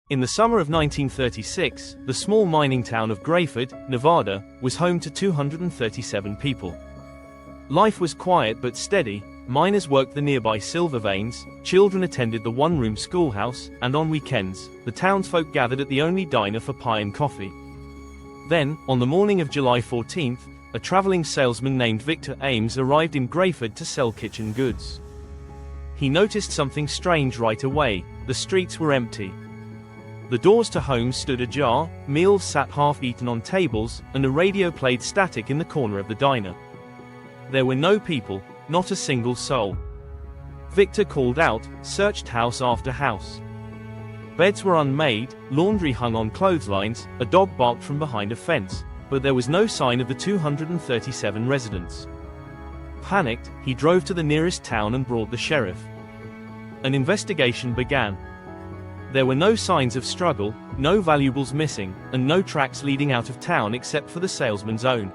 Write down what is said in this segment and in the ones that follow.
In the summer of 1936, the small mining town of Grayford, Nevada, was home to 237 people. Life was quiet but steady. Miners worked the nearby silver veins, children attended the one-room schoolhouse, and on weekends, the townsfolk gathered at the only diner for pie and coffee. Then, on the morning of July 14th, a traveling salesman named Victor Ames arrived in Grayford to sell kitchen goods. He noticed something strange right away: the streets were empty. The doors to homes stood ajar, meals sat half-eaten on tables, and a radio played static in the corner of the diner. There were no people, not a single soul. Victor called out, searched house after house. Beds were unmade, laundry hung on clotheslines, a dog barked from behind a fence, but there was no sign of the 237 residents. Panicked, he drove to the nearest town and brought the sheriff. An investigation began. There were no signs of struggle, no valuables missing, and no tracks leading out of town except for the salesman's own.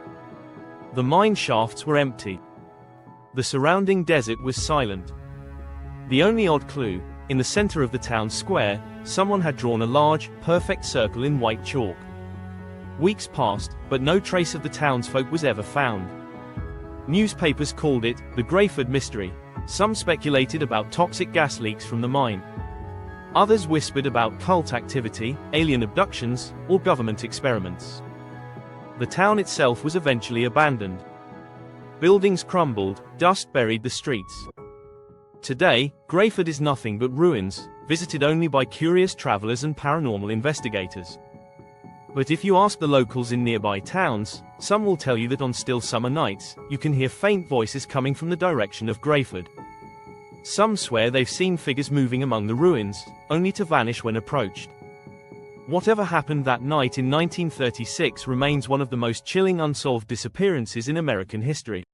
The mine shafts were empty. The surrounding desert was silent. The only odd clue: in the center of the town square, someone had drawn a large, perfect circle in white chalk. Weeks passed, but no trace of the townsfolk was ever found. Newspapers called it the Grayford Mystery. Some speculated about toxic gas leaks from the mine. Others whispered about cult activity, alien abductions, or government experiments. The town itself was eventually abandoned. Buildings crumbled, dust buried the streets. Today, Grayford is nothing but ruins, visited only by curious travelers and paranormal investigators. But if you ask the locals in nearby towns, some will tell you that on still summer nights, you can hear faint voices coming from the direction of Grayford. Some swear they've seen figures moving among the ruins, only to vanish when approached. Whatever happened that night in 1936 remains one of the most chilling unsolved disappearances in American history.